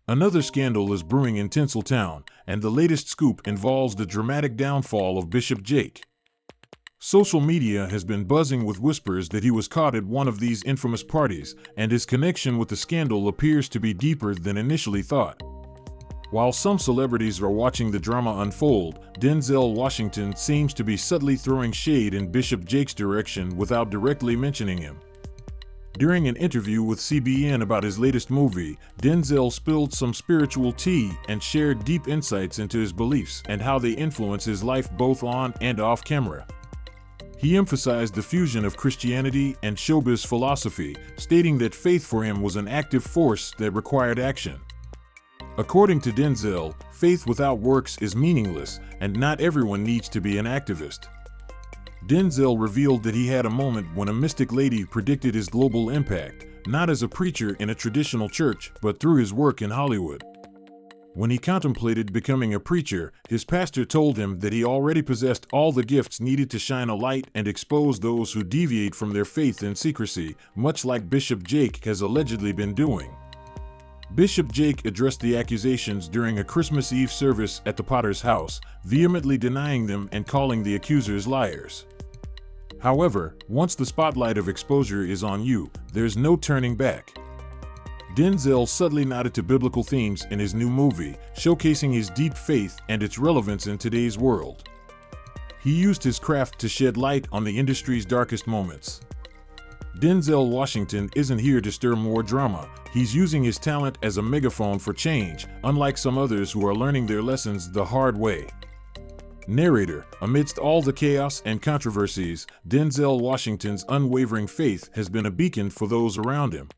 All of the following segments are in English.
Another scandal is brewing in Tinseltown, and the latest scoop involves the dramatic downfall of Bishop Jake. Social media has been buzzing with whispers that he was caught at one of these infamous parties, and his connection with the scandal appears to be deeper than initially thought. While some celebrities are watching the drama unfold, Denzel Washington seems to be subtly throwing shade in Bishop Jake's direction without directly mentioning him. During an interview with CBN about his latest movie, Denzel spilled some spiritual tea and shared deep insights into his beliefs and how they influence his life both on and off camera. He emphasized the fusion of Christianity and showbiz philosophy, stating that faith for him was an active force that required action. According to Denzel, faith without works is meaningless, and not everyone needs to be an activist. Denzel revealed that he had a moment when a mystic lady predicted his global impact, not as a preacher in a traditional church, but through his work in Hollywood. When he contemplated becoming a preacher, his pastor told him that he already possessed all the gifts needed to shine a light and expose those who deviate from their faith in secrecy, much like Bishop Jake has allegedly been doing. Bishop Jake addressed the accusations during a Christmas Eve service at the Potter's house, vehemently denying them and calling the accusers liars. However, once the spotlight of exposure is on you, there's no turning back. Denzel subtly nodded to biblical themes in his new movie, showcasing his deep faith and its relevance in today's world. He used his craft to shed light on the industry's darkest moments. Denzel Washington isn't here to stir more drama. He's using his talent as a megaphone for change, unlike some others who are learning their lessons the hard way. Narrator: amidst all the chaos and controversies, Denzel Washington's unwavering faith has been a beacon for those around him.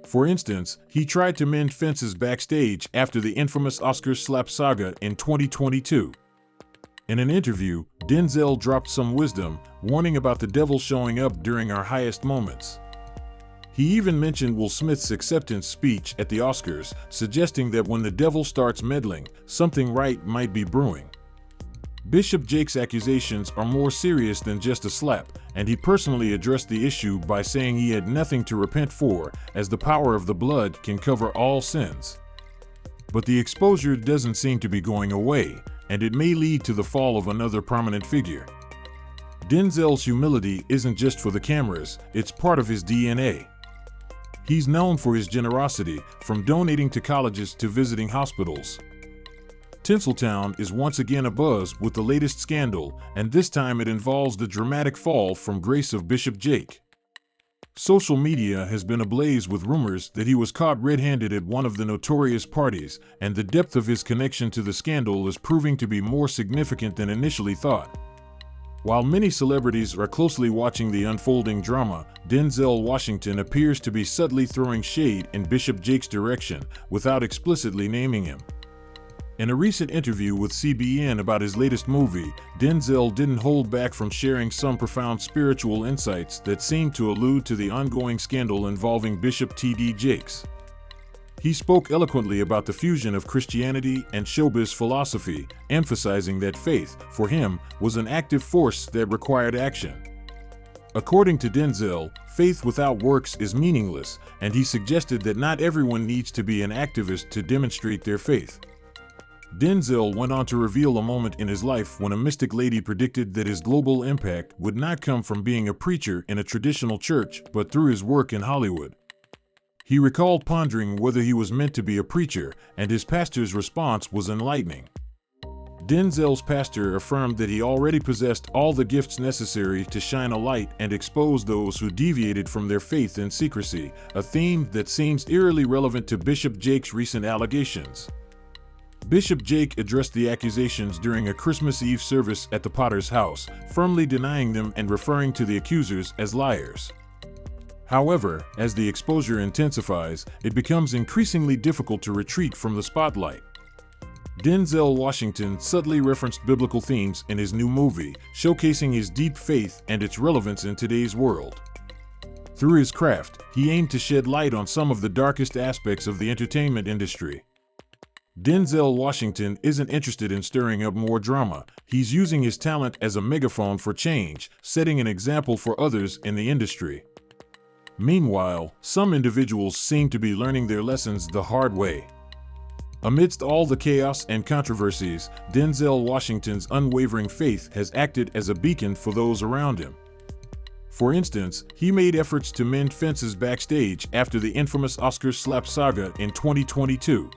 For instance, he tried to mend fences backstage after the infamous Oscars slap saga in 2022. In an interview, Denzel dropped some wisdom, warning about the devil showing up during our highest moments. He even mentioned Will Smith's acceptance speech at the Oscars, suggesting that when the devil starts meddling, something right might be brewing. Bishop Jake's accusations are more serious than just a slap, and he personally addressed the issue by saying he had nothing to repent for, as the power of the blood can cover all sins. But the exposure doesn't seem to be going away, and it may lead to the fall of another prominent figure. Denzel's humility isn't just for the cameras, it's part of his DNA. He's known for his generosity, from donating to colleges to visiting hospitals. Tinseltown is once again abuzz with the latest scandal, and this time it involves the dramatic fall from grace of Bishop Jake. Social media has been ablaze with rumors that he was caught red-handed at one of the notorious parties, and the depth of his connection to the scandal is proving to be more significant than initially thought. While many celebrities are closely watching the unfolding drama, Denzel Washington appears to be subtly throwing shade in Bishop Jake's direction without explicitly naming him. In a recent interview with CBN about his latest movie, Denzel didn't hold back from sharing some profound spiritual insights that seemed to allude to the ongoing scandal involving Bishop T.D. Jakes. He spoke eloquently about the fusion of Christianity and showbiz philosophy, emphasizing that faith, for him, was an active force that required action. According to Denzel, faith without works is meaningless, and he suggested that not everyone needs to be an activist to demonstrate their faith. Denzel went on to reveal a moment in his life when a mystic lady predicted that his global impact would not come from being a preacher in a traditional church, but through his work in Hollywood. He recalled pondering whether he was meant to be a preacher, and his pastor's response was enlightening. Denzel's pastor affirmed that he already possessed all the gifts necessary to shine a light and expose those who deviated from their faith in secrecy, a theme that seems eerily relevant to Bishop Jake's recent allegations. Bishop Jake addressed the accusations during a Christmas Eve service at the Potter's house, firmly denying them and referring to the accusers as liars. However, as the exposure intensifies, it becomes increasingly difficult to retreat from the spotlight. Denzel Washington subtly referenced biblical themes in his new movie, showcasing his deep faith and its relevance in today's world. Through his craft, he aimed to shed light on some of the darkest aspects of the entertainment industry. Denzel Washington isn't interested in stirring up more drama. He's using his talent as a megaphone for change, setting an example for others in the industry. Meanwhile, some individuals seem to be learning their lessons the hard way. Amidst all the chaos and controversies, Denzel Washington's unwavering faith has acted as a beacon for those around him. For instance, he made efforts to mend fences backstage after the infamous Oscar slap saga in 2022.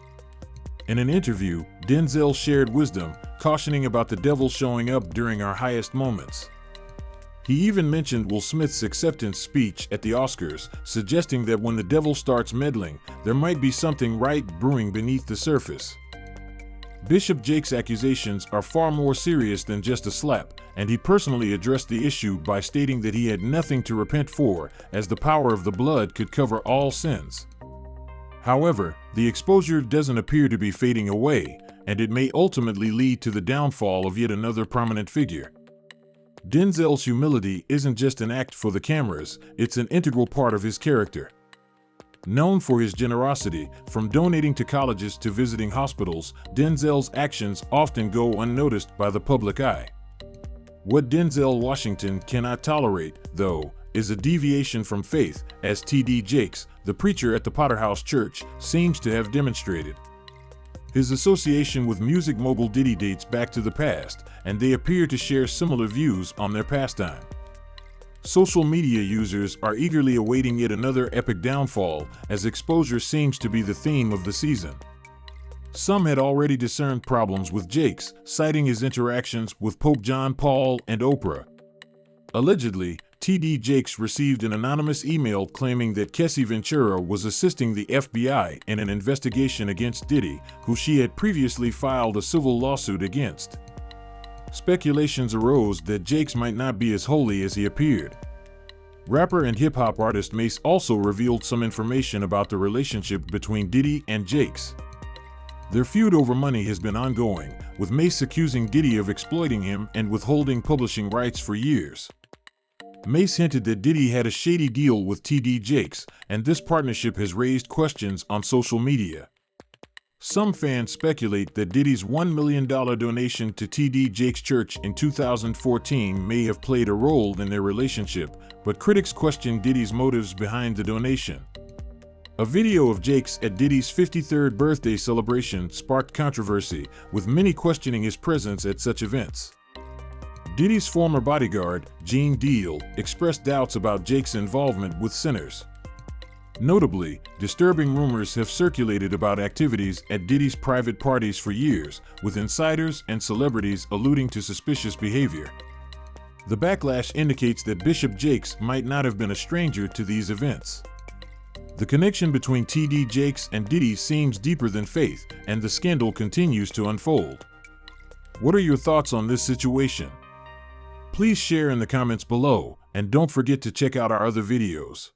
In an interview, Denzel shared wisdom, cautioning about the devil showing up during our highest moments. He even mentioned Will Smith's acceptance speech at the Oscars, suggesting that when the devil starts meddling, there might be something right brewing beneath the surface. Bishop Jake's accusations are far more serious than just a slap, and he personally addressed the issue by stating that he had nothing to repent for, as the power of the blood could cover all sins. However, the exposure doesn't appear to be fading away, and it may ultimately lead to the downfall of yet another prominent figure. Denzel's humility isn't just an act for the cameras, it's an integral part of his character. Known for his generosity, from donating to colleges to visiting hospitals, Denzel's actions often go unnoticed by the public eye. What Denzel Washington cannot tolerate, though, is a deviation from faith, as T.D. Jakes, the preacher at the Potterhouse Church, seems to have demonstrated. His association with music mogul Diddy dates back to the past, and they appear to share similar views on their pastime. Social media users are eagerly awaiting yet another epic downfall, as exposure seems to be the theme of the season. Some had already discerned problems with Jakes, citing his interactions with Pope John Paul and Oprah. Allegedly, T.D. Jakes received an anonymous email claiming that Kessie Ventura was assisting the FBI in an investigation against Diddy, who she had previously filed a civil lawsuit against. Speculations arose that Jakes might not be as holy as he appeared. Rapper and hip-hop artist Mase also revealed some information about the relationship between Diddy and Jakes. Their feud over money has been ongoing, with Mase accusing Diddy of exploiting him and withholding publishing rights for years. Mase hinted that Diddy had a shady deal with T.D. Jakes, and this partnership has raised questions on social media. Some fans speculate that Diddy's $1 million donation to T.D. Jakes' church in 2014 may have played a role in their relationship, but critics question Diddy's motives behind the donation. A video of Jakes at Diddy's 53rd birthday celebration sparked controversy, with many questioning his presence at such events. Diddy's former bodyguard, Gene Deal, expressed doubts about Jakes' involvement with sinners. Notably, disturbing rumors have circulated about activities at Diddy's private parties for years, with insiders and celebrities alluding to suspicious behavior. The backlash indicates that Bishop Jakes might not have been a stranger to these events. The connection between T.D. Jakes and Diddy seems deeper than faith, and the scandal continues to unfold. What are your thoughts on this situation? Please share in the comments below, and don't forget to check out our other videos.